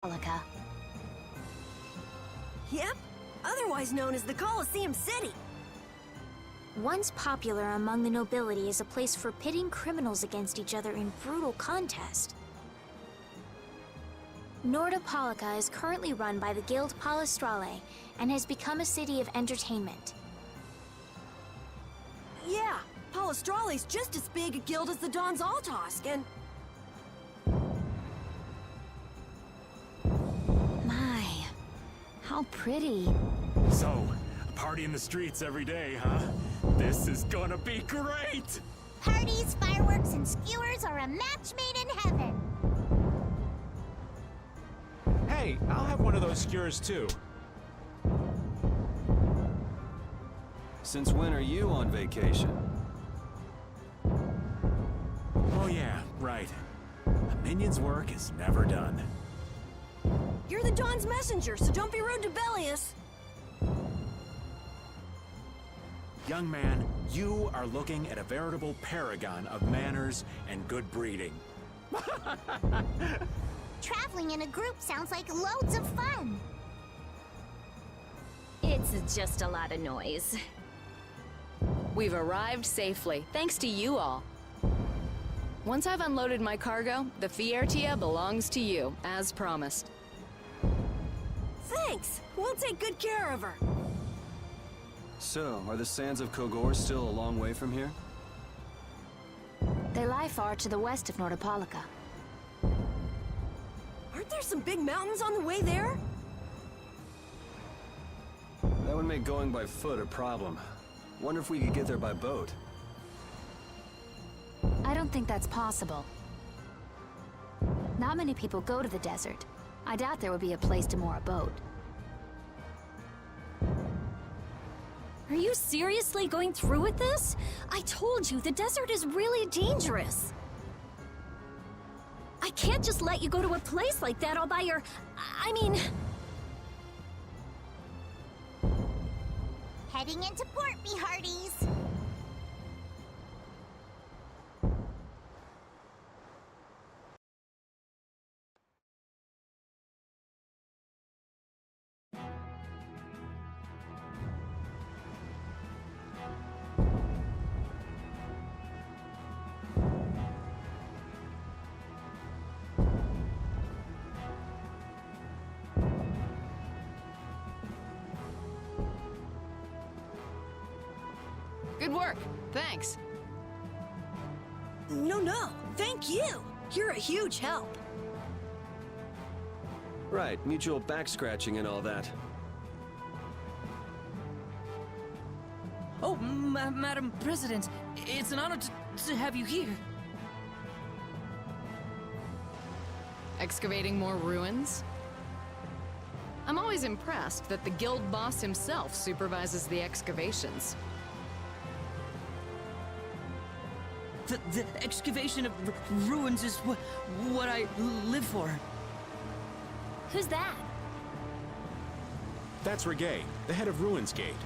Polika. Yep, otherwise known as the Colosseum City. Once popular among the nobility as a place for pitting criminals against each other in brutal contest. Nordopolica is currently run by the Guild Palestrale and has become a city of entertainment. Yeah, Palestrale's just as big a guild as the Don's Altosk, and... My, how pretty. So, a party in the streets every day, huh? This is gonna be great! Parties, fireworks, and skewers are a match made in heaven. Hey, I'll have one of those skewers too. Since when are you on vacation? Oh yeah, right. A minion's work is never done. You're the Don's messenger, so don't be rude to Bellius. Young man, you are looking at a veritable paragon of manners and good breeding. Traveling in a group sounds like loads of fun. It's just a lot of noise. We've arrived safely, thanks to you all. Once I've unloaded my cargo, the Vesperia belongs to you, as promised. Thanks, we'll take good care of her. So, are the sands of Kogor still a long way from here? They lie far to the west of Nordopolica. Aren't there some big mountains on the way there? That would make going by foot a problem. Wonder if we could get there by boat. I don't think that's possible. Not many people go to the desert. I doubt there would be a place to moor a boat. Are you seriously going through with this? I told you, the desert is really dangerous. I can't just let you go to a place like that all by your... I mean... Heading into port, me hearties. Good work. Thanks. No, thank you. You're a huge help. Right, mutual back-scratching and all that. Oh, Madam President, it's an honor to have you here. Excavating more ruins? I'm always impressed that the guild boss himself supervises the excavations. The excavation of ruins is what I live for. Who's that? That's Regay, the head of Ruins Gate.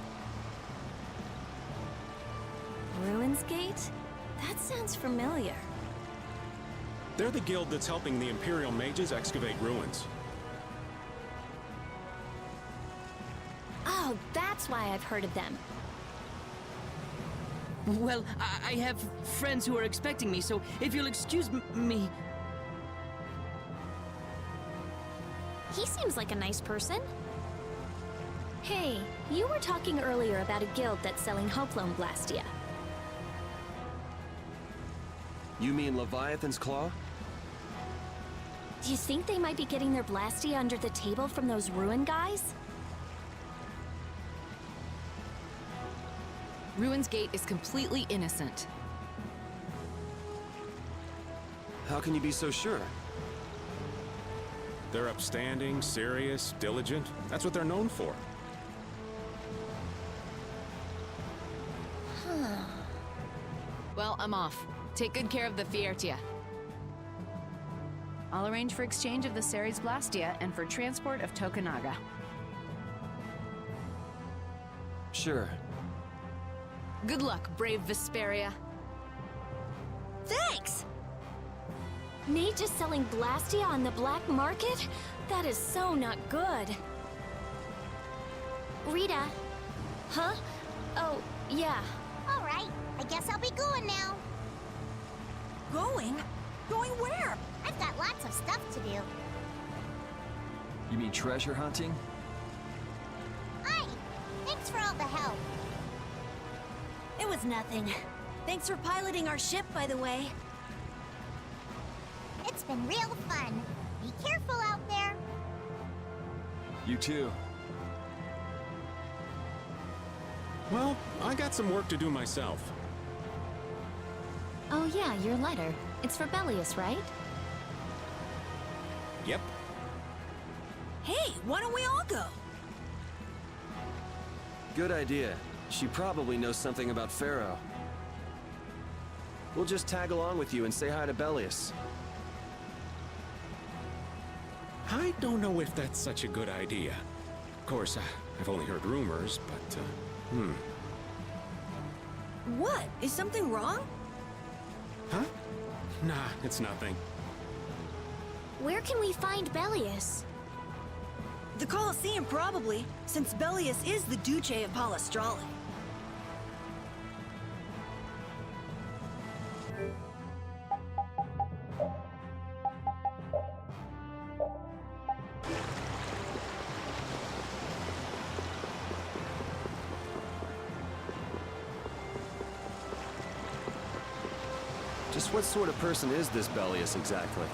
Ruins Gate? That sounds familiar. They're the guild that's helping the Imperial mages excavate ruins. Oh, that's why I've heard of them. Well, I have friends who are expecting me, so if you'll excuse me... He seems like a nice person. Hey, you were talking earlier about a guild that's selling Hoplone Blastia. You mean Leviathan's Claw? Do you think they might be getting their Blastia under the table from those ruin guys? Ruins Gate is completely innocent. How can you be so sure? They're upstanding, serious, diligent. That's what they're known for. Well, I'm off. Take good care of the Vesperia. I'll arrange for exchange of the Ceres Blastia and for transport of Tokunaga. Sure. Good luck, brave Vesperia. Thanks! Mages selling Blastia on the black market? That is so not good. Rita, Huh? Oh, yeah. All right, I guess I'll be going now. Going? Going where? I've got lots of stuff to do. You mean treasure hunting? Hi, thanks for all the help. It was nothing. Thanks for piloting our ship, by the way. It's been real fun. Be careful out there. You too. Well, I got some work to do myself. Oh yeah, your letter. It's for Bellius, right? Yep. Hey, why don't we all go? Good idea. She probably knows something about Pharaoh. We'll just tag along with you and say hi to Bellius. I don't know if that's such a good idea. Of course, I've only heard rumors, but, What? Is something wrong? Huh? Nah, it's nothing. where can we find Bellius? The Colosseum, probably, since Bellius is the Duce of Palestrale. Just what sort of person is this Bellius exactly?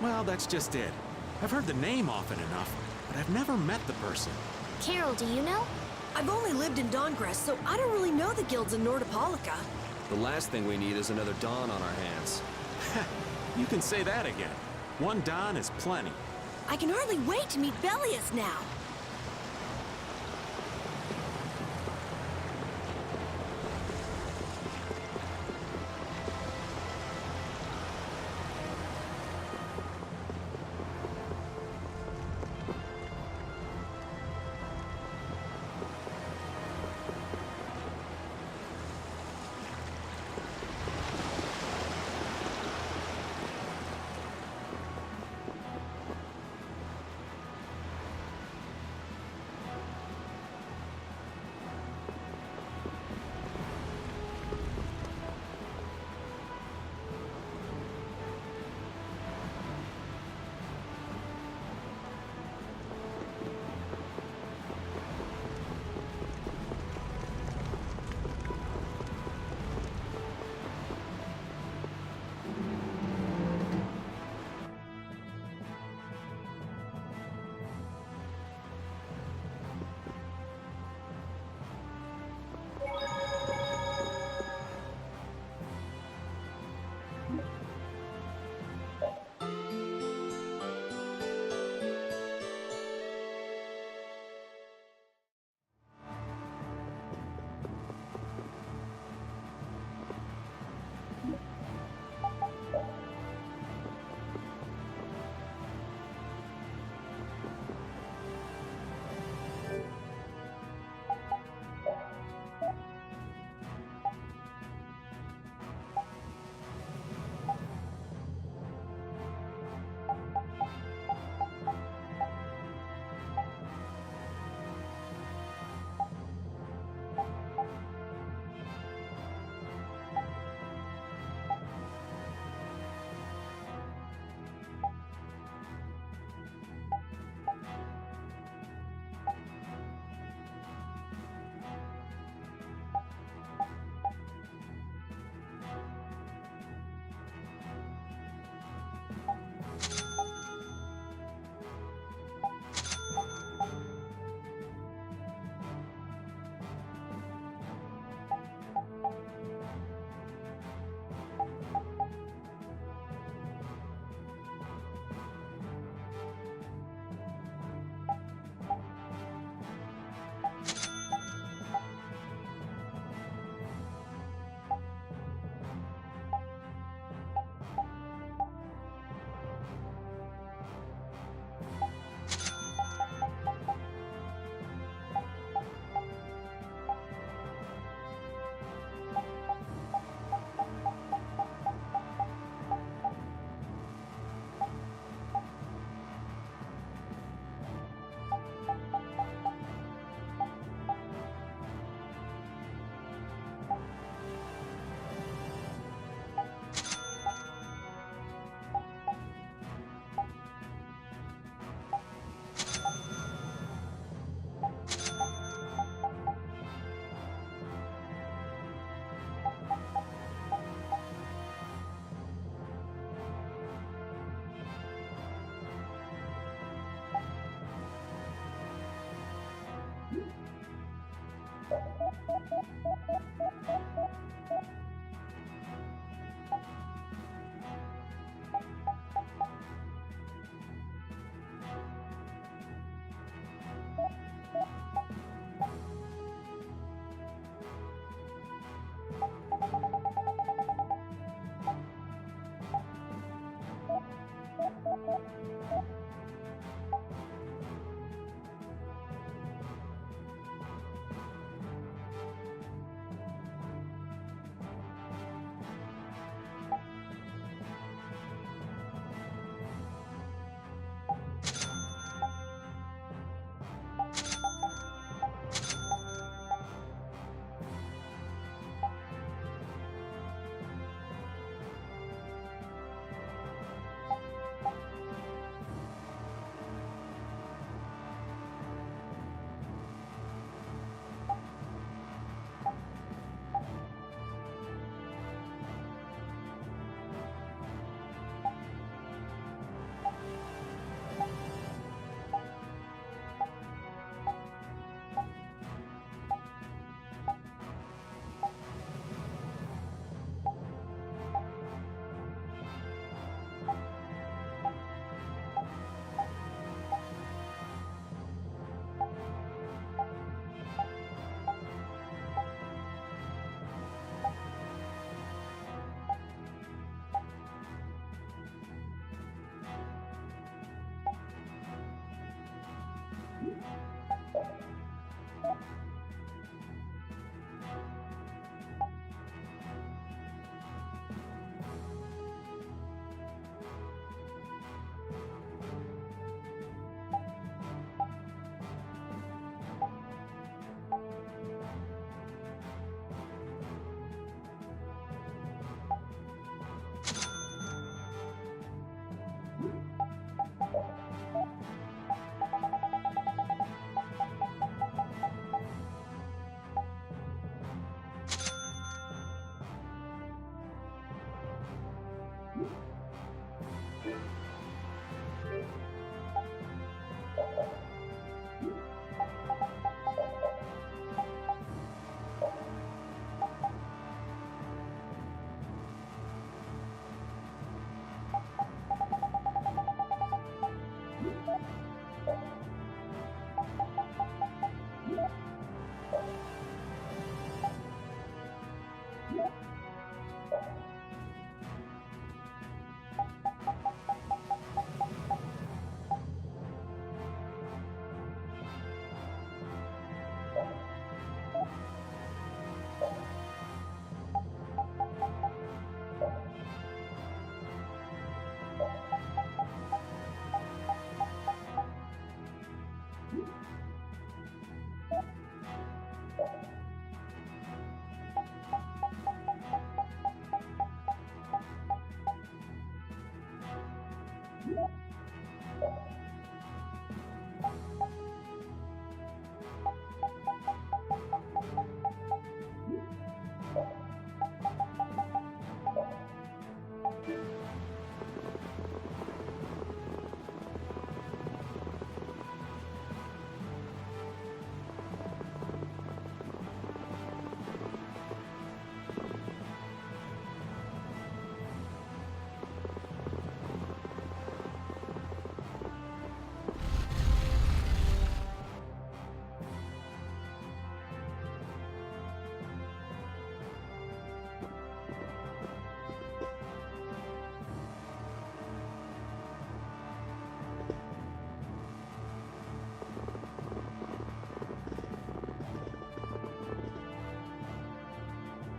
Well, that's just it. I've heard the name often enough, but I've never met the person. Carol, do you know? I've only lived in Dawngress, so I don't really know the guilds in Nordopolica. The last thing we need is another Dawn on our hands. You can say that again. One Don is plenty. I can hardly wait to meet Bellius now.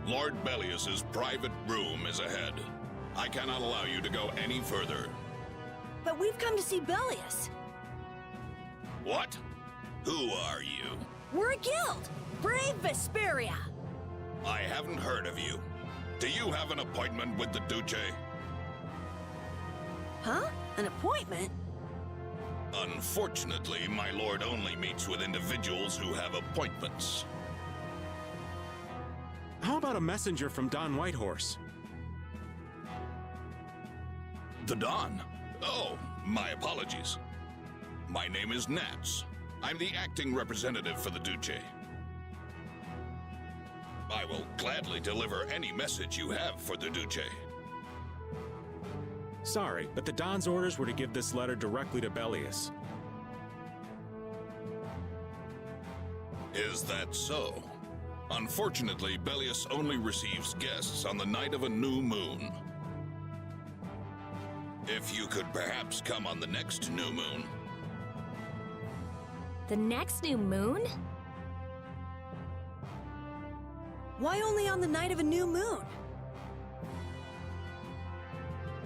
Lord Bellius's private room is ahead. I cannot allow you to go any further. But we've come to see Bellius. What? Who are you? We're a guild. Brave Vesperia. I haven't heard of you. Do you have an appointment with the Duce? Huh? An appointment? Unfortunately, my lord only meets with individuals who have appointments. How about a messenger from Don Whitehorse? The Don? Oh, my apologies. My name is Nats. I'm the acting representative for the Duce. I will gladly deliver any message you have for the Duce. Sorry, but the Don's orders were to give this letter directly to Bellius. Is that so? Unfortunately, Bellius only receives guests on the night of a new moon. If you could perhaps come on the next new moon. The next new moon? Why only on the night of a new moon?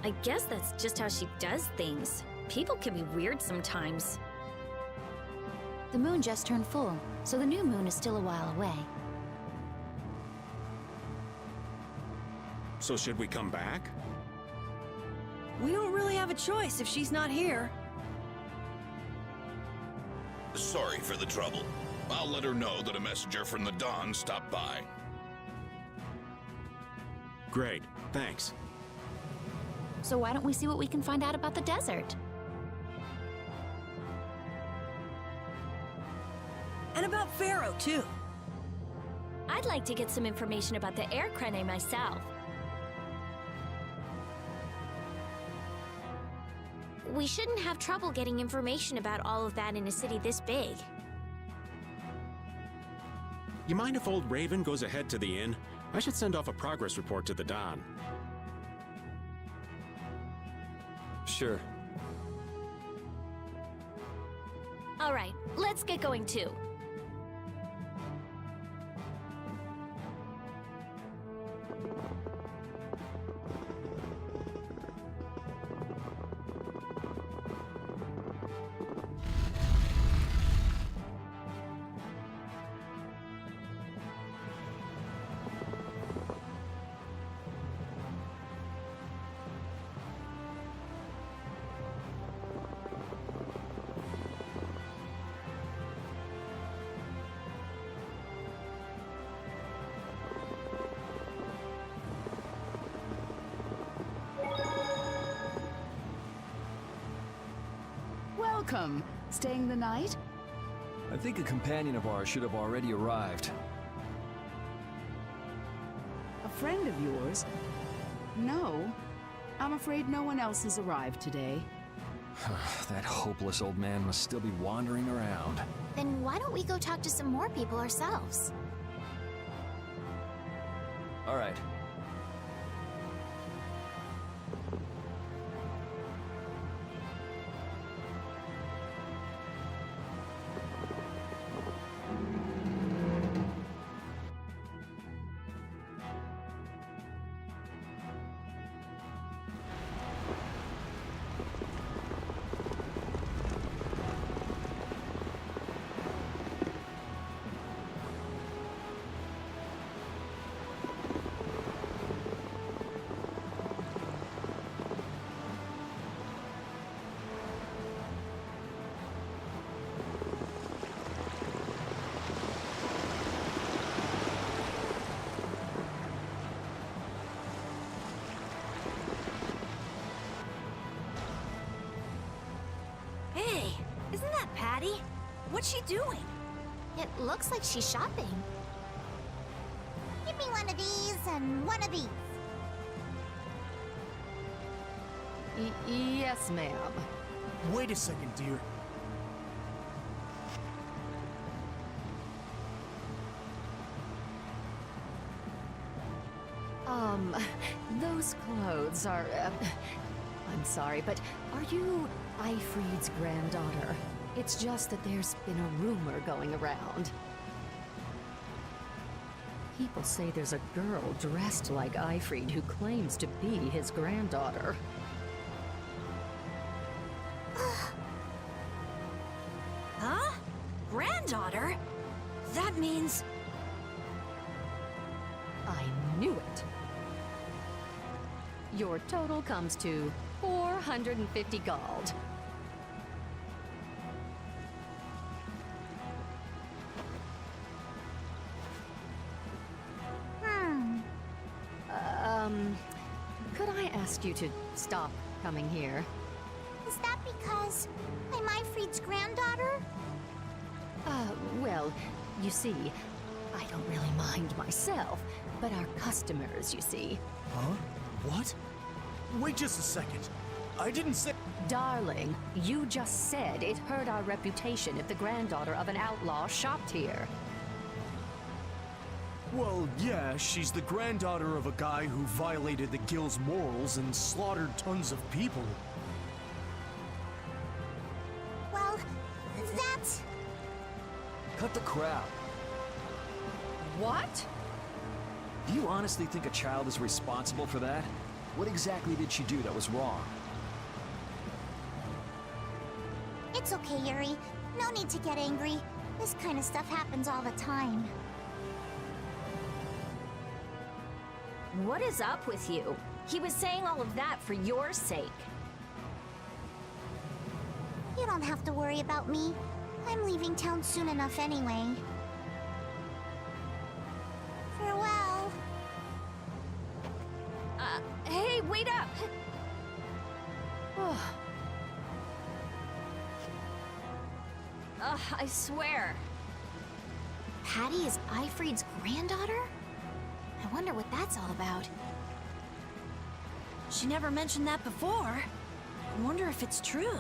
I guess that's just how she does things. People can be weird sometimes. The moon just turned full, so the new moon is still a while away. So should we come back? We don't really have a choice if she's not here. Sorry for the trouble. I'll let her know that a messenger from the Dawn stopped by. Great, thanks. So why don't we see what we can find out about the desert? And about Pharaoh, too. I'd like to get some information about the air crane myself. We shouldn't have trouble getting information about all of that in a city this big. You mind if old Raven goes ahead to the inn? I should send off a progress report to the Don. Sure. All right, let's get going too. Welcome. Staying the night? I think a companion of ours should have already arrived. A friend of yours? No. I'm afraid no one else has arrived today. That hopeless old man must still be wandering around. Then why don't we go talk to some more people ourselves? All right. Hey, isn't that Patty? What's she doing? It looks like she's shopping. Give me one of these and one of these. Yes, ma'am. Wait a second, dear. Those clothes are, I'm sorry, but are you Ifried's granddaughter? It's just that there's been a rumor going around. People say there's a girl dressed like Ifried who claims to be his granddaughter. Huh? Granddaughter? That means... I knew it. Your total comes to 450 gold. Could I ask you to stop coming here? Is that because I'm Ifried's granddaughter? Well, you see, I'd don't really mind myself, but our customers, you see. Huh? What? Wait just a second. I didn't say... Darling, you just said it hurt our reputation if the granddaughter of an outlaw shopped here. Well, yeah, she's the granddaughter of a guy who violated the guild's morals and slaughtered tons of people. Well, that's... Cut the crap. What? Do you honestly think a child is responsible for that? What exactly did she do that was wrong? It's okay, Yuri. No need to get angry. This kind of stuff happens all the time. What is up with you? He was saying all of that for your sake. You don't have to worry about me. I'm leaving town soon enough anyway. Farewell. Hey, wait up! Ugh, I swear. Patty is Ifried's granddaughter? I wonder what that's all about. She never mentioned that before. I wonder if it's true.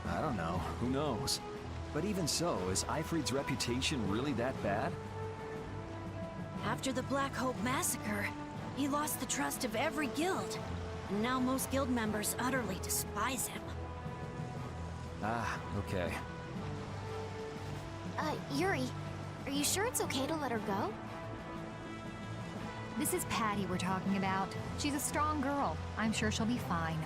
I don't know. Who knows? But even so, is Ifried's reputation really that bad? After the Black Hope massacre, he lost the trust of every guild. And now most guild members utterly despise him. Ah, okay. Yuri, are you sure it's okay to let her go? This is Patty we're talking about. She's a strong girl. I'm sure she'll be fine.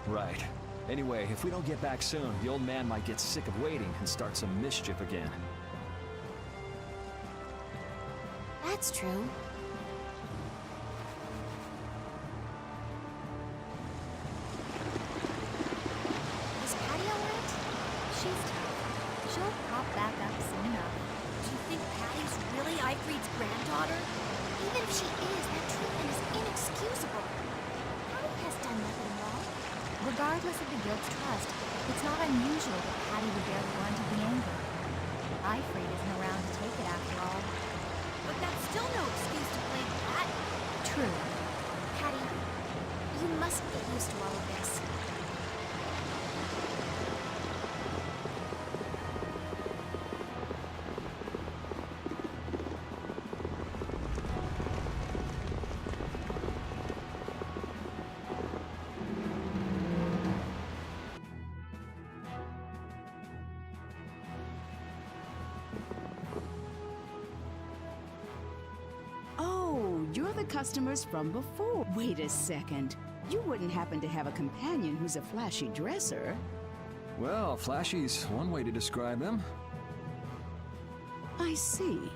Right. Anyway, if we don't get back soon, the old man might get sick of waiting and start some mischief again. That's true. Is Patty alright? She's tough. She'll pop back up soon enough. Do you think Patty's really Ifried's granddaughter? Even if she is, that treatment is inexcusable. Patty has done nothing wrong. Regardless of the guild's trust, it's not unusual that Patty would bear the brunt of the anger. Ifried isn't around to take it after all. But that's still no excuse to blame Patty. True. Patty, you must get used to all of this. You're the customers from before. Wait a second. You wouldn't happen to have a companion who's a flashy dresser? Well, flashy's one way to describe them. I see.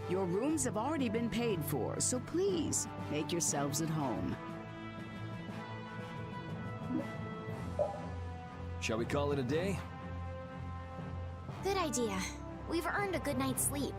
Your rooms have already been paid for, so please, make yourselves at home. Shall we call it a day? Good idea. We've earned a good night's sleep.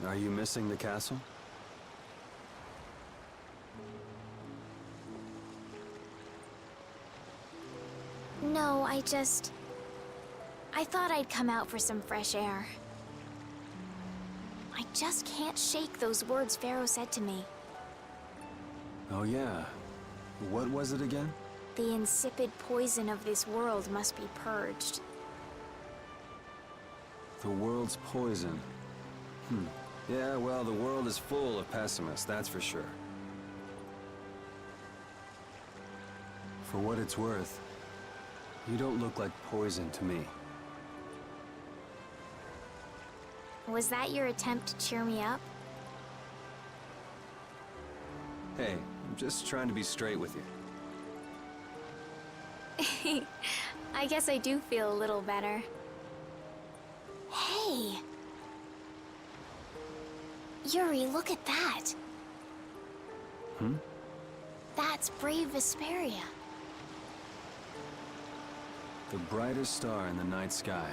Are you missing the castle? No, I thought I'd come out for some fresh air. I just can't shake those words Pharaoh said to me. Oh yeah. What was it again? The insipid poison of this world must be purged. The world's poison. Yeah, well, the world is full of pessimists, that's for sure. For what it's worth, You don't look like poison to me. Was that your attempt to cheer me up? Hey, I'm just trying to be straight with you. I guess I do feel a little better. Hey! Yuri, look at that! Hmm? That's brave Vesperia. The brightest star in the night sky.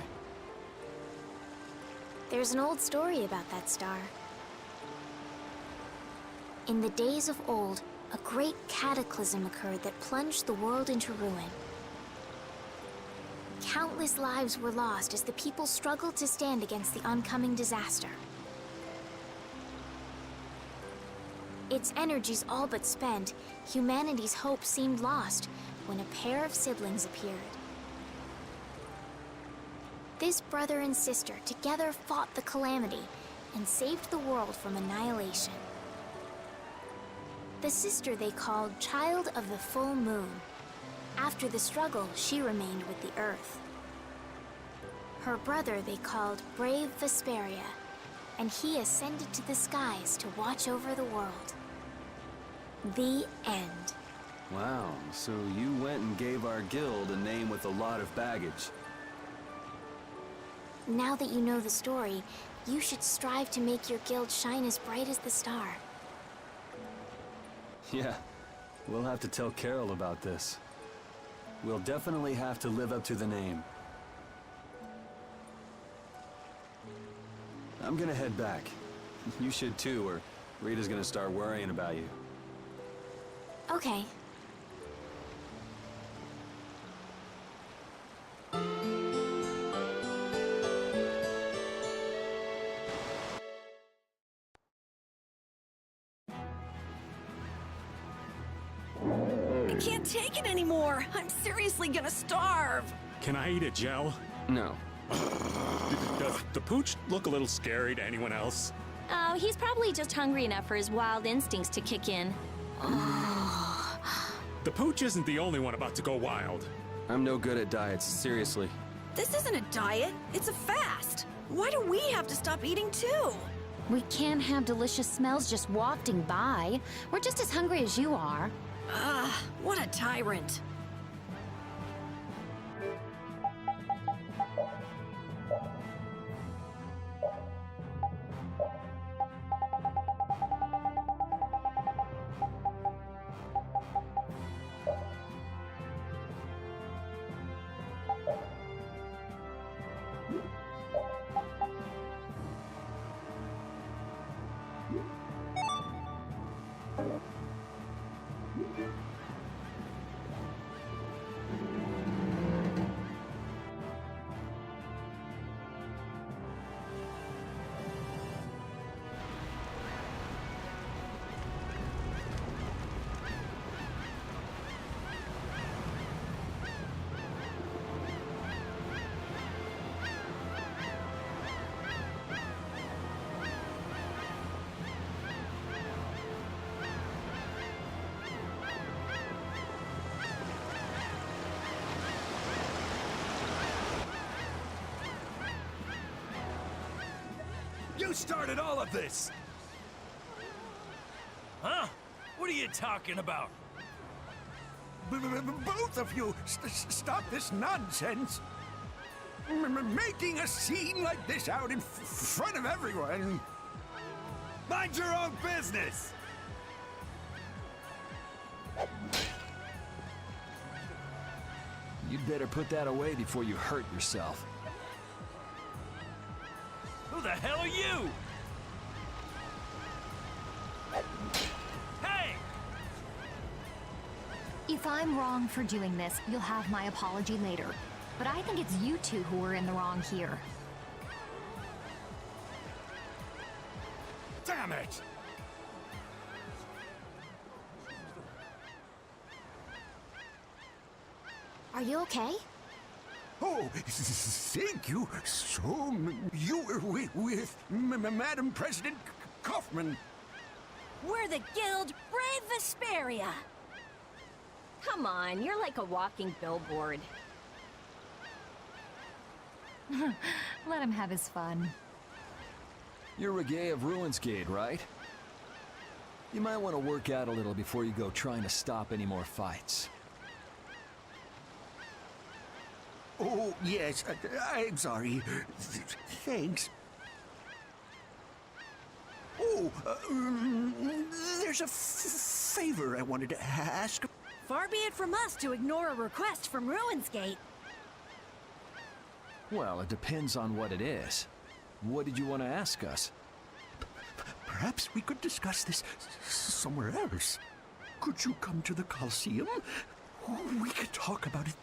There's an old story about that star. In the days of old, a great cataclysm occurred that plunged the world into ruin. Countless lives were lost as the people struggled to stand against the oncoming disaster. Its energies all but spent, humanity's hope seemed lost when a pair of siblings appeared. This brother and sister together fought the calamity and saved the world from annihilation. The sister they called Child of the Full Moon. After the struggle, she remained with the Earth. Her brother they called Brave Vesperia, and he ascended to the skies to watch over the world. The end. Wow, so you went and gave our guild a name with a lot of baggage. Now that you know the story, you should strive to make your guild shine as bright as the star. Yeah, we'll have to tell Carol about this. We'll definitely have to live up to the name. I'm gonna head back. You should too, or Rita's gonna start worrying about you. Okay. I can't take it anymore. I'm seriously gonna starve. Can I eat a gel? No. Does the pooch look a little scary to anyone else? Oh, he's probably just hungry enough for his wild instincts to kick in. The pooch isn't the only one about to go wild. I'm no good at diets, seriously. This isn't a diet, it's a fast. Why do we have to stop eating too? We can't have delicious smells just wafting by. We're just as hungry as you are. Ugh, what a tyrant. You started all of this! Huh? What are you talking about? Both of you, stop this nonsense! Making a scene like this out in front of everyone! Mind your own business! You'd better put that away before you hurt yourself. Who the hell are you? Hey! If I'm wrong for doing this, you'll have my apology later. But I think it's you two who are in the wrong here. Damn it! Are you okay? Oh, thank you. So, you were with Madam President Kaufman. We're the guild Brave Vesperia. Come on, you're like a walking billboard. Let him have his fun. You're Reggae of Ruinsgate, right? You might want to work out a little before you go trying to stop any more fights. Oh, yes. I'm sorry. Thanks. Oh, there's a favor I wanted to ask. Far be it from us to ignore a request from Ruinsgate. Well, it depends on what it is. What did you want to ask us? Perhaps we could discuss this somewhere else. Could you come to the Colosseum? We could talk about it.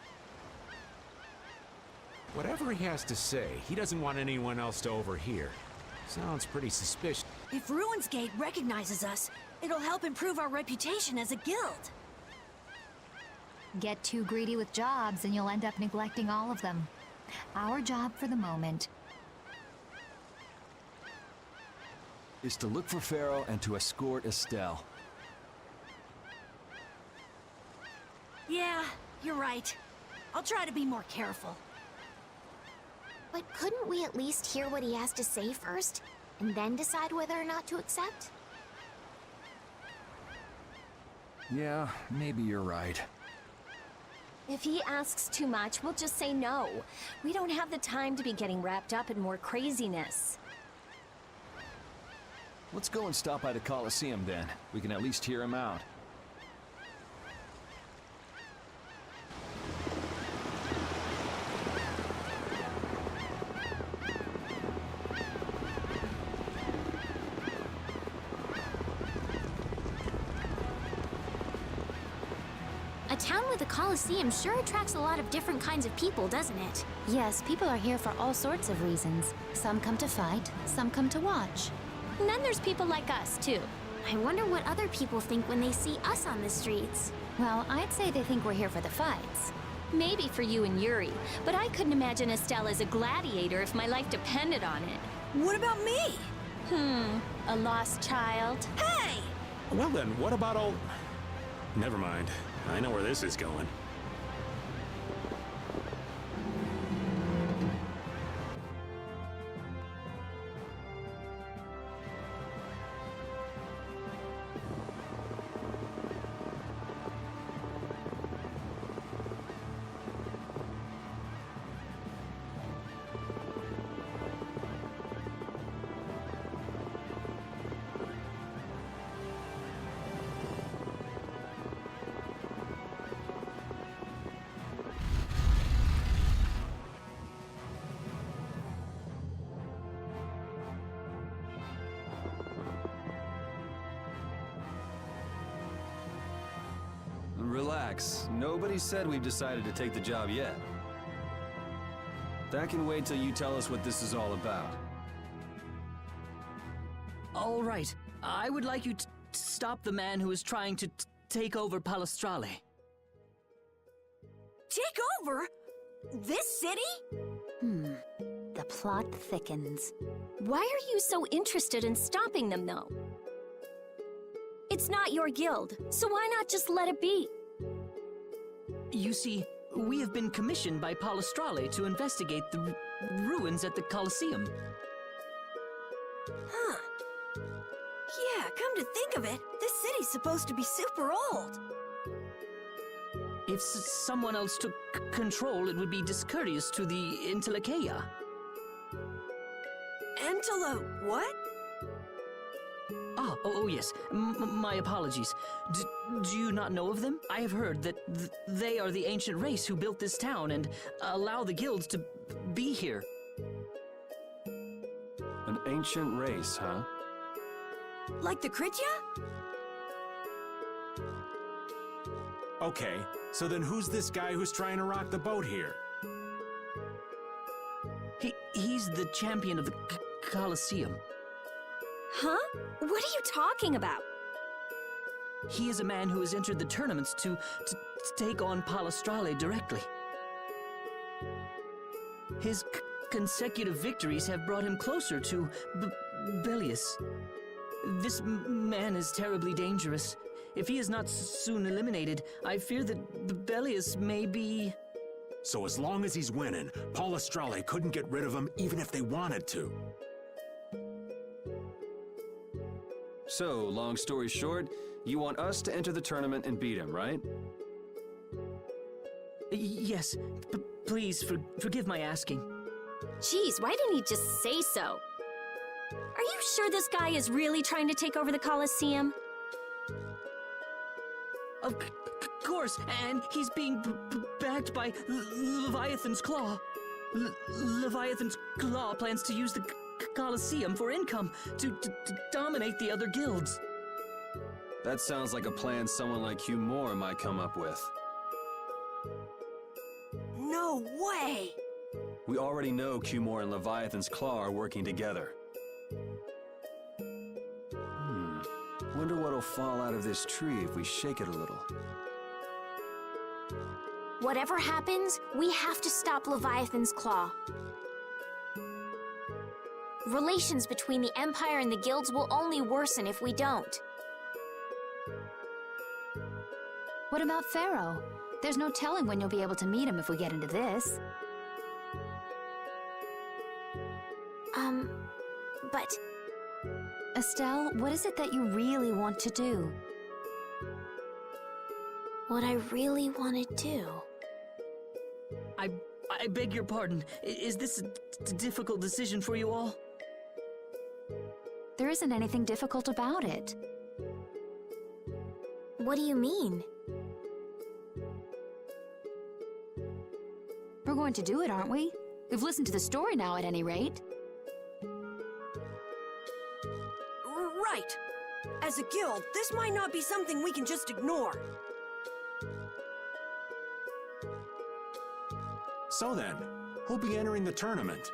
Whatever he has to say, he doesn't want anyone else to overhear. Sounds pretty suspicious. If Ruinsgate recognizes us, it'll help improve our reputation as a guild. Get too greedy with jobs and you'll end up neglecting all of them. Our job for the moment is to look for Pharaoh and to escort Estelle. Yeah, you're right. I'll try to be more careful. But couldn't we at least hear what he has to say first, and then decide whether or not to accept? Yeah, maybe you're right. If he asks too much, we'll just say no. We don't have the time to be getting wrapped up in more craziness. Let's go and stop by the Colosseum then. We can at least hear him out. A town with a Colosseum sure attracts a lot of different kinds of people, doesn't it? Yes, people are here for all sorts of reasons. Some come to fight, some come to watch. And then there's people like us, too. I wonder what other people think when they see us on the streets. Well, I'd say they think we're here for the fights. Maybe for you and Yuri, but I couldn't imagine Estelle as a gladiator if my life depended on it. What about me? A lost child. Hey! Well then, what about all... Never mind. I know where this is going. Relax. Nobody said we've decided to take the job yet. That can wait till you tell us what this is all about. All right. I would like you to stop the man who is trying to take over Palestrale. Take over? This city? The plot thickens. Why are you so interested in stopping them, though? It's not your guild, so why not just let it be? You see, we have been commissioned by Palestrale to investigate the ruins at the Colosseum. Huh. Yeah, come to think of it, this city's supposed to be super old. If someone else took control, it would be discourteous to the Intellikeia. What? Oh yes. My apologies. Do you not know of them? I have heard that they are the ancient race who built this town and allow the guilds to be here. An ancient race, huh? Like the Kritya? Okay, so then who's this guy who's trying to rock the boat here? He's the champion of the Colosseum. Huh? What are you talking about? He is a man who has entered the tournaments to take on Palestrale directly. His consecutive victories have brought him closer to Belius. This man is terribly dangerous. If he is not soon eliminated, I fear that Belius may be... So as long as he's winning, Paul Astrale couldn't get rid of him even if they wanted to. So, long story short, you want us to enter the tournament and beat him, right? Yes. Please, forgive my asking. Jeez, why didn't he just say so? Are you sure this guy is really trying to take over the Colosseum? Of course, and he's being backed by Leviathan's Claw. Leviathan's Claw plans to use the Colosseum for income to dominate the other guilds. That sounds like a plan someone like Hugh Moore might come up with. No way! We already know Hugh Moore and Leviathan's Claw are working together. Wonder what'll fall out of this tree if we shake it a little. Whatever happens, we have to stop Leviathan's Claw. Relations between the Empire and the guilds will only worsen if we don't. What about Pharaoh? There's no telling when you'll be able to meet him if we get into this. But... Estelle, what is it that you really want to do? What I really want to do... I beg your pardon. Is this a difficult decision for you all? There isn't anything difficult about it. What do you mean? We're going to do it, aren't we? We've listened to the story now, at any rate. Right. As a guild, this might not be something we can just ignore. So then, who'll be entering the tournament?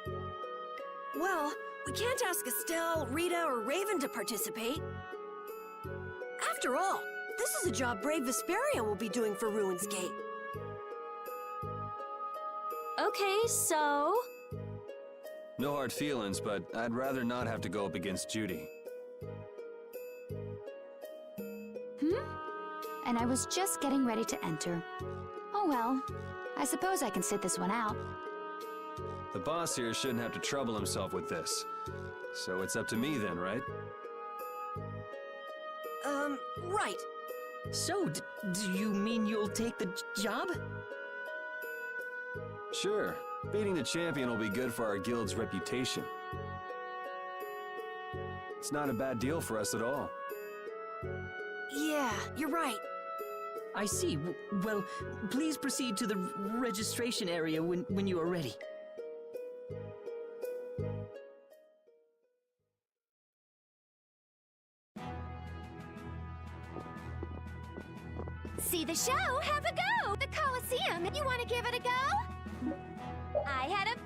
Well, we can't ask Estelle, Rita, or Raven to participate. After all, this is a job brave Vesperia will be doing for Ruins Gate. Okay, so... No hard feelings, but I'd rather not have to go up against Judy. And I was just getting ready to enter. Oh well, I suppose I can sit this one out. The boss here shouldn't have to trouble himself with this. So it's up to me then, right? Right. So, do you mean you'll take the job? Sure. Beating the champion will be good for our guild's reputation. It's not a bad deal for us at all. Yeah, you're right. I see. Well, please proceed to the registration area when you are ready. See the show? Have a go! The Colosseum! You want to give it a go? I had a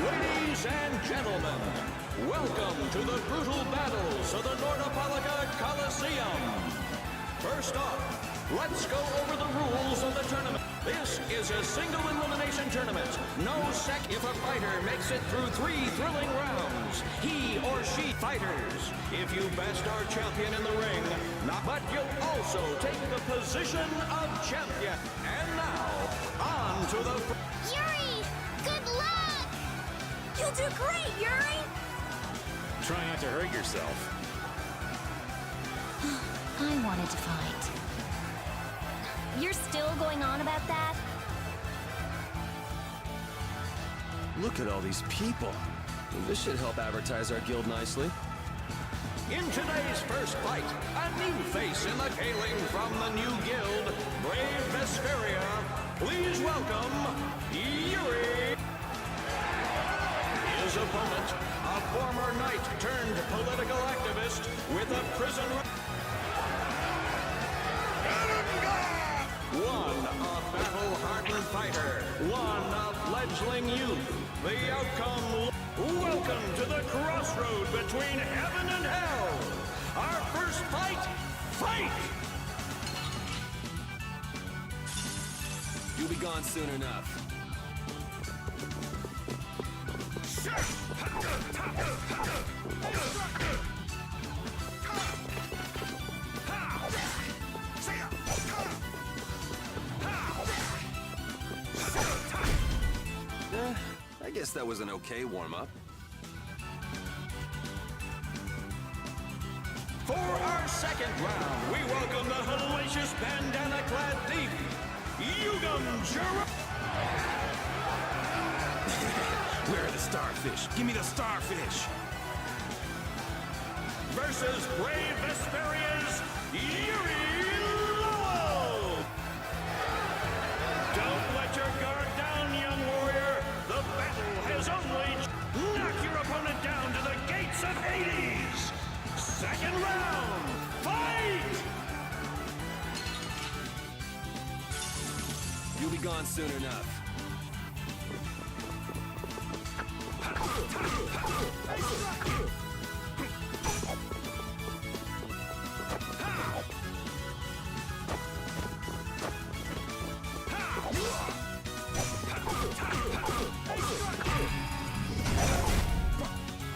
Ladies and gentlemen, welcome to the brutal battles of the Nordopolica Coliseum. First off, let's go over the rules of the tournament. This is a single elimination tournament. No sec if a fighter makes it through 3 thrilling rounds. He or she fighters. If you best our champion in the ring, but you'll also take the position of champion. And now, on to the... Yuri! Good luck! You'll do great, Yuri! Try not to hurt yourself. I wanted to fight. You're still going on about that? Look at all these people. This should help advertise our guild nicely. In today's first fight, a new face in the hailing from the new guild, Brave Vesperia. Please welcome Yuri. His opponent, a former knight turned political activist with a prison... One, a battle-hardened fighter. One, a fledgling youth. The outcome... Welcome to the crossroad between heaven and hell. Our first fight, fight! You'll be gone soon enough. I guess that was an okay warm-up. For our second round, we welcome the hellacious bandana-clad thief, Yugam Jura. Where are the starfish? Give me the starfish! Versus Brave Vesperia's Yuri Lowell! Don't let your guard down, young warrior! The battle has only... Knock your opponent down to the gates of Hades! Second round, fight! You'll be gone soon enough.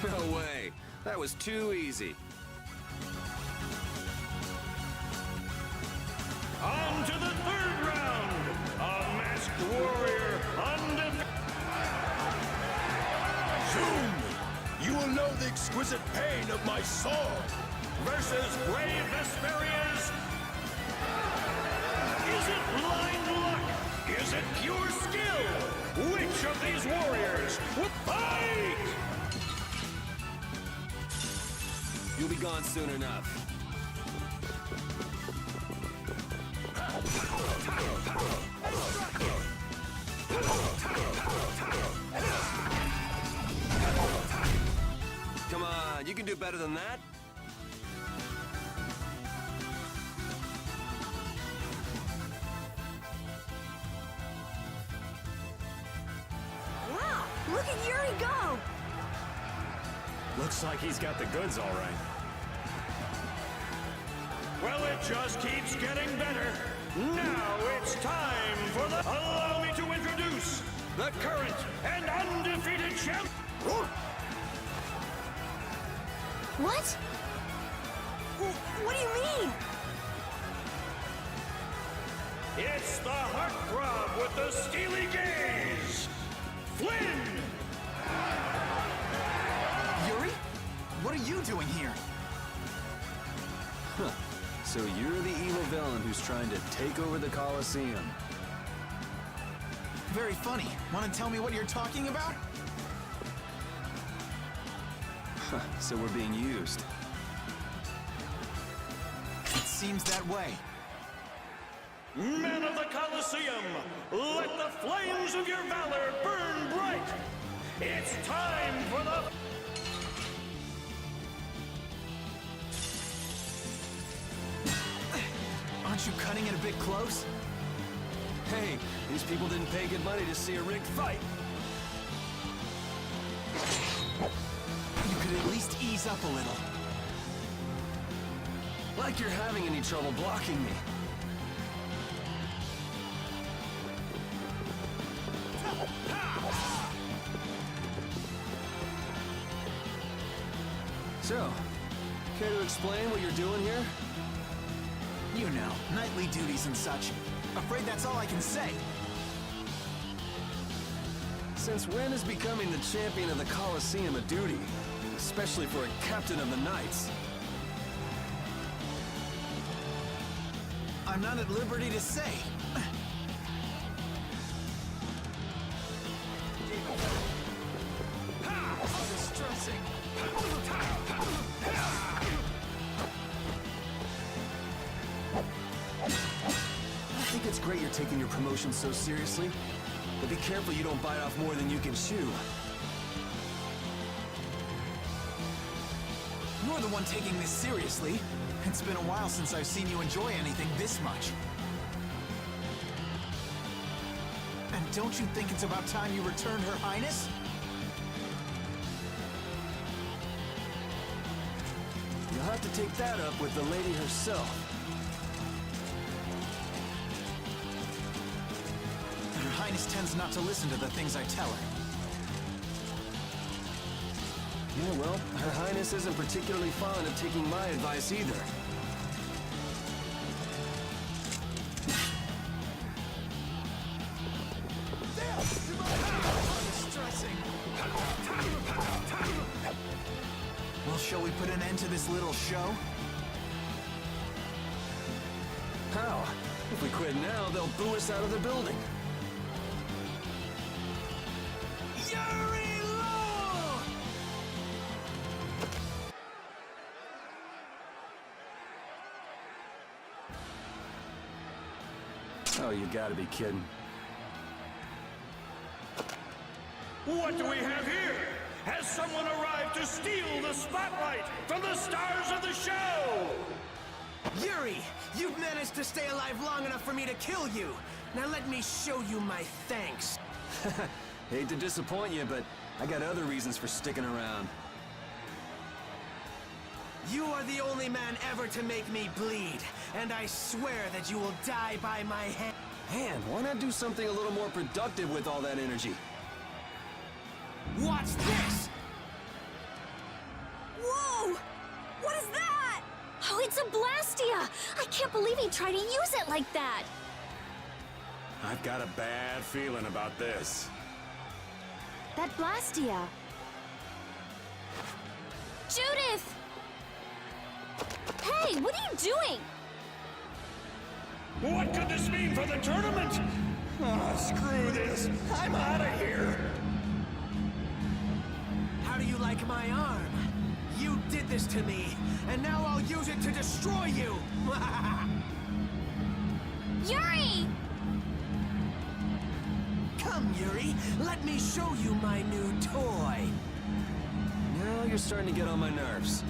No way. That was too easy. On to the third round. A masked warrior undefeated. Soon, you will know the exquisite pain of my sword. Versus Brave Vesperia's... Is it blind luck? Is it pure skill? Which of these warriors will fight? You'll be gone soon enough. Come on, you can do better than that. Wow, look at Yuri go! Looks like he's got the goods all right. Well, it just keeps getting better. Now it's time for the... Allow me to introduce the current and undefeated champ... What? What do you mean? It's the heartthrob with the steely gaze, Flynn! Yuri? What are you doing here? Huh. So you're the evil villain who's trying to take over the Colosseum. Very funny. Want to tell me what you're talking about? Huh. So we're being used. It seems that way. Men of the Colosseum, let the flames of your valor burn bright! It's time for the... Aren't you cutting it a bit close? Hey, these people didn't pay good money to see a rigged fight. You could at least ease up a little. Like you're having any trouble blocking me. So, care to explain what you're doing here? You know, nightly duties and such. Afraid that's all I can say. Since when is becoming the champion of the Colosseum a duty? Especially for a captain of the Knights. I'm not at liberty to say. Distressing. I think it's great you're taking your promotion so seriously, but be careful you don't bite off more than you can chew. You're the one taking this seriously. It's been a while since I've seen you enjoy anything this much. And don't you think it's about time you returned Her Highness? You'll have to take that up with the lady herself. Her Highness tends not to listen to the things I tell her. Yeah, well, Her Highness isn't particularly fond of taking my advice either. Well, shall we put an end to this little show? How? If we quit now, they'll boo us out of the building. Oh, you gotta be kidding. What do we have here? Has someone arrived to steal the spotlight from the stars of the show? Yuri, you've managed to stay alive long enough for me to kill you. Now let me show you my thanks. Hate to disappoint you, but I got other reasons for sticking around. You are the only man ever to make me bleed, and I swear that you will die by my hand. Man, why not do something a little more productive with all that energy? Watch this! Whoa! What is that? Oh, it's a Blastia! I can't believe he tried to use it like that! I've got a bad feeling about this. That Blastia. Judith! Hey, what are you doing? What could this mean for the tournament? Ah, screw this. I'm out of here. How do you like my arm? You did this to me, and now I'll use it to destroy you! Yuri! Come, Yuri, let me show you my new toy. Now you're starting to get on my nerves.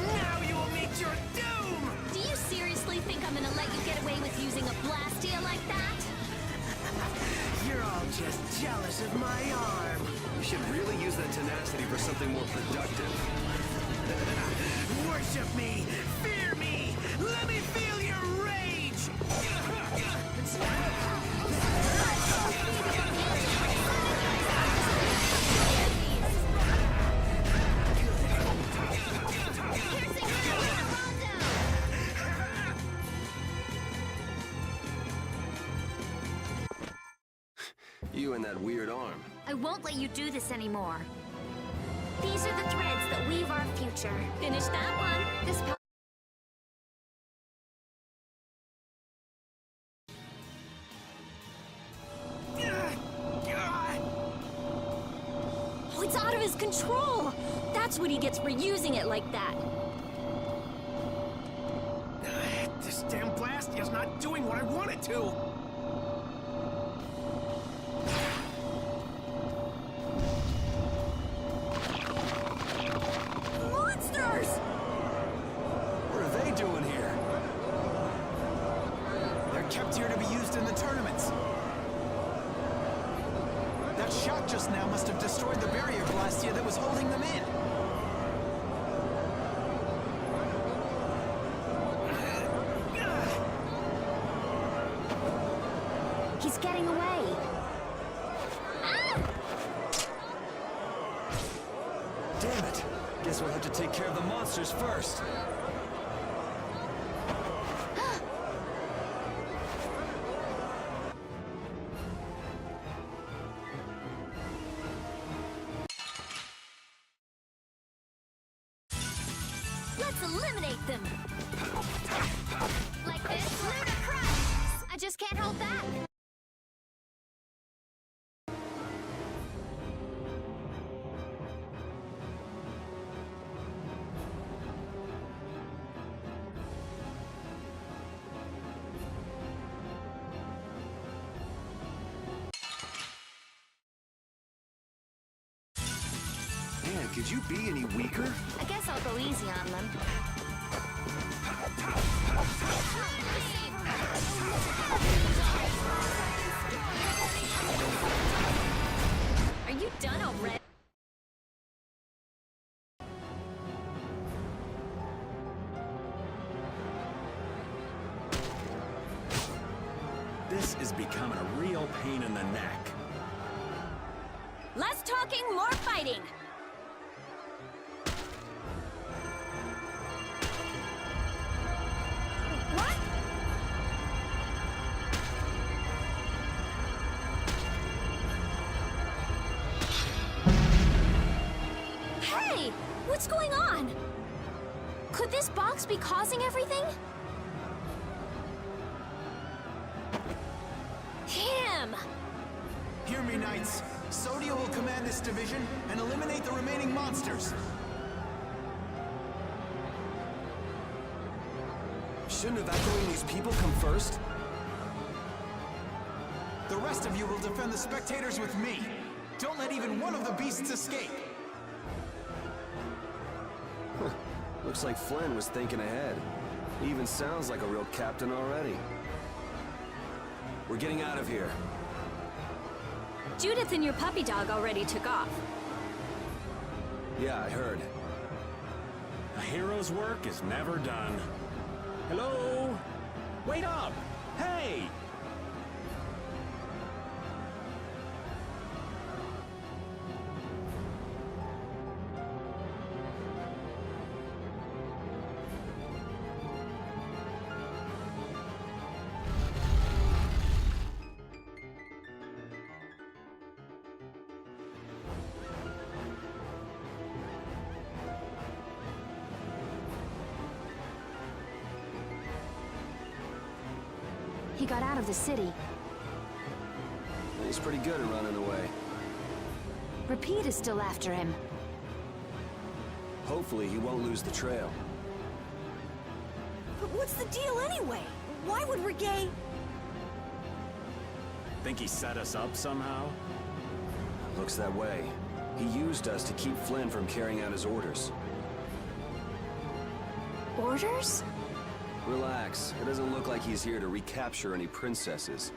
Now you will meet your doom! Do you seriously think I'm gonna let you get away with using a Blastia like that? You're all just jealous of my arm. You should really use that tenacity for something more productive. Worship me! Fear me! Let me feel your rage! You and that weird arm. I won't let you do this anymore. These are the threads that weave our future. Finish that one. This Oh, it's out of his control! That's what he gets for using it like that. This damn Blastia's not doing what I want it to! Monsters! What are they doing here? They're kept here to be used in the tournaments. That shot just now must have destroyed the barrier Blastia that was holding them in. He's getting away. Damn it! Guess we'll have to take care of the monsters first. Let's eliminate them! Like this? Ludicrous! I just can't hold back! Man, could you be any weaker? I guess I'll go easy on them. Are you done already? This is becoming a real pain in the neck. Less talking, more fighting! What? Hey! What's going on? Could this box be causing everything? Him! Hear me, Knights. Sodia will command this division and eliminate the remaining monsters. Shouldn't evacuating these people come first? The rest of you will defend the spectators with me. Don't let even one of the beasts escape. Looks like Flynn was thinking ahead. He even sounds like a real captain already. We're getting out of here. Judith and your puppy dog already took off. Yeah, I heard. A hero's work is never done. Hello? Wait up! Hey! He got out of the city. He's pretty good at running away. Repeat is still after him. Hopefully he won't lose the trail. But what's the deal anyway? Why would Reggae... Think he set us up somehow? Looks that way. He used us to keep Flynn from carrying out his orders. Orders? Relax. It doesn't look like he's here to recapture any princesses.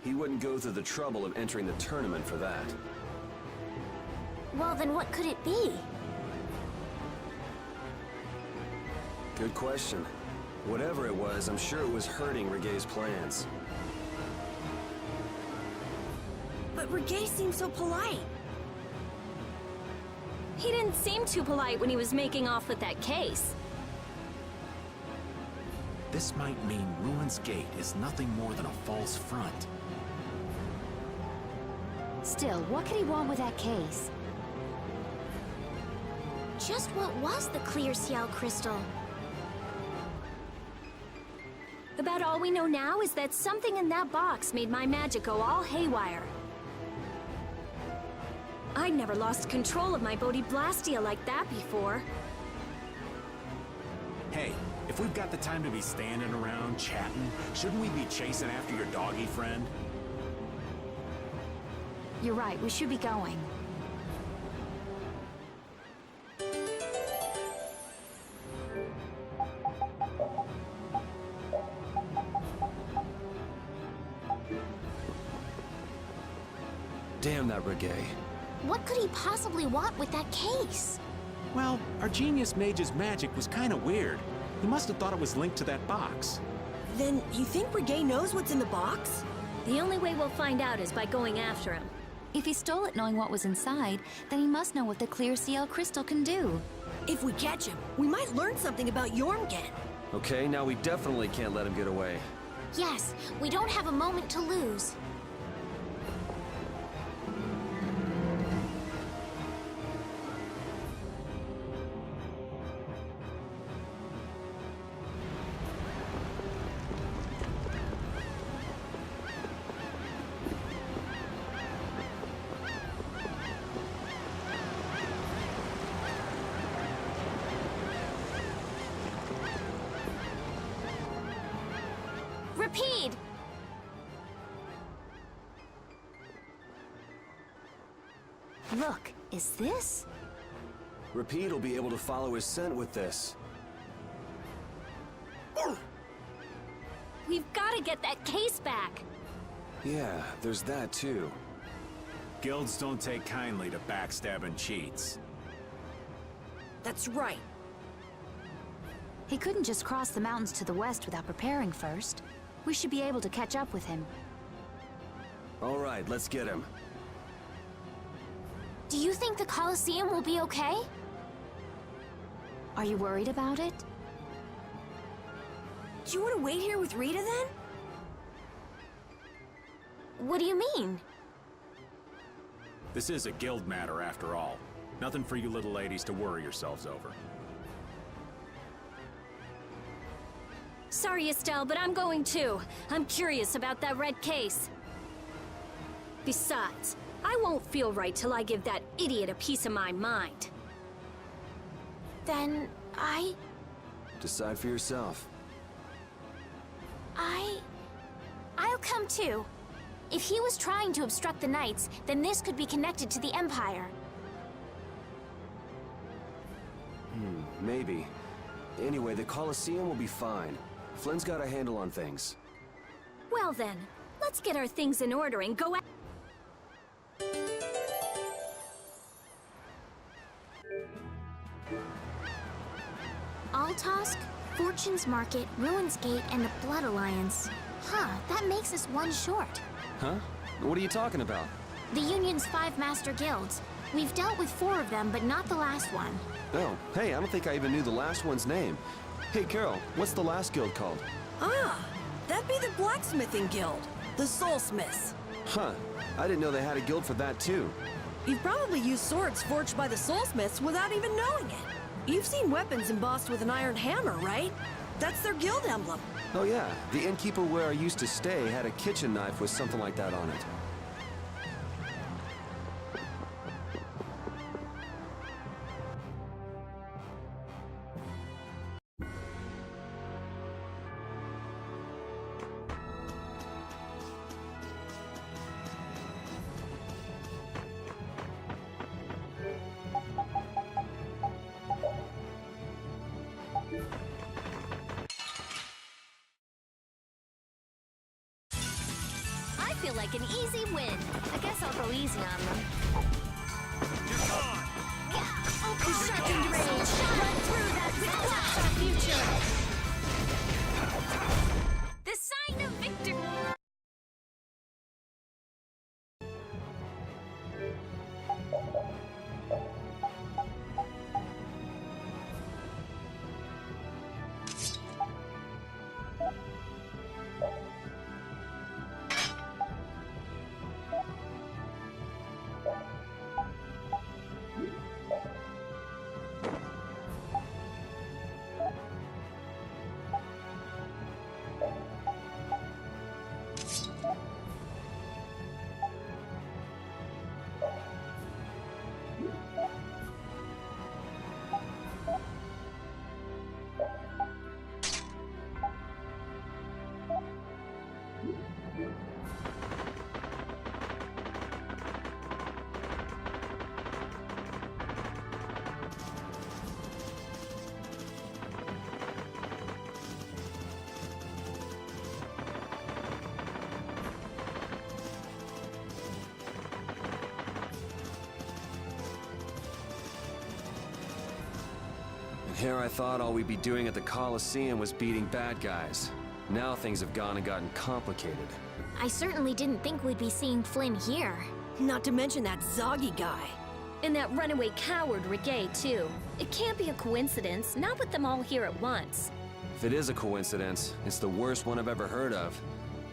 He wouldn't go through the trouble of entering the tournament for that. Well, then what could it be? Good question. Whatever it was, I'm sure it was hurting Reggae's plans. But Reggae seemed so polite. He didn't seem too polite when he was making off with that case. This might mean Ruin's Gate is nothing more than a false front. Still, what could he want with that case? Just what was the clear Ciel crystal? About all we know now is that something in that box made my magic go all haywire. I'd never lost control of my Bodhi Blastia like that before. Hey, if we've got the time to be standing around chatting, shouldn't we be chasing after your doggy friend? You're right, we should be going. Damn that Reggae. What could he possibly want with that case? Well, our genius mage's magic was kind of weird. He must have thought it was linked to that box. Then you think Reggae knows what's in the box? The only way we'll find out is by going after him. If he stole it knowing what was inside, then he must know what the clear Ciel crystal can do. If we catch him, we might learn something about Jormungand. Okay, now we definitely can't let him get away. Yes, we don't have a moment to lose. Repeat! Look, is this? Repeat will be able to follow his scent with this. We've got to get that case back. Yeah, there's that too. Guilds don't take kindly to backstabbing cheats. That's right. He couldn't just cross the mountains to the west without preparing first. We should be able to catch up with him. All right, let's get him. Do you think the Colosseum will be okay? Are you worried about it? Do you want to wait here with Rita then? What do you mean? This is a guild matter after all. Nothing for you little ladies to worry yourselves over. Sorry, Estelle, but I'm going too. I'm curious about that red case. Besides, I won't feel right till I give that idiot a piece of my mind. Then Decide for yourself. I'll come too. If he was trying to obstruct the Knights, then this could be connected to the Empire. Maybe. Anyway, the Colosseum will be fine. Flynn's got a handle on things. Well then, let's get our things in order and go out. Altosk, Fortune's Market, Ruin's Gate, and the Blood Alliance. Huh, that makes us one short. Huh? What are you talking about? The Union's 5 master guilds. We've dealt with 4 of them, but not the last one. Oh, hey, I don't think I even knew the last one's name. Hey, Carol, what's the last guild called? Ah, that'd be the Blacksmithing Guild. The Soulsmiths. Huh, I didn't know they had a guild for that too. You've probably used swords forged by the Soulsmiths without even knowing it. You've seen weapons embossed with an iron hammer, right? That's their guild emblem. Oh yeah, the innkeeper where I used to stay had a kitchen knife with something like that on it. I feel like an easy win. I guess I'll go easy on them. You're gone! Sharpened rage! Run through that with blast our future! The sign of victory! Here I thought all we'd be doing at the Colosseum was beating bad guys. Now things have gone and gotten complicated. I certainly didn't think we'd be seeing Flynn here. Not to mention that Zoggy guy. And that runaway coward Regay, too. It can't be a coincidence, not with them all here at once. If it is a coincidence, it's the worst one I've ever heard of.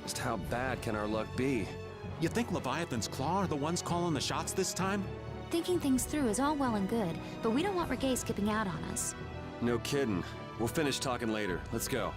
Just how bad can our luck be? You think Leviathan's Claw are the ones calling the shots this time? Thinking things through is all well and good, but we don't want Regay skipping out on us. No kidding. We'll finish talking later. Let's go.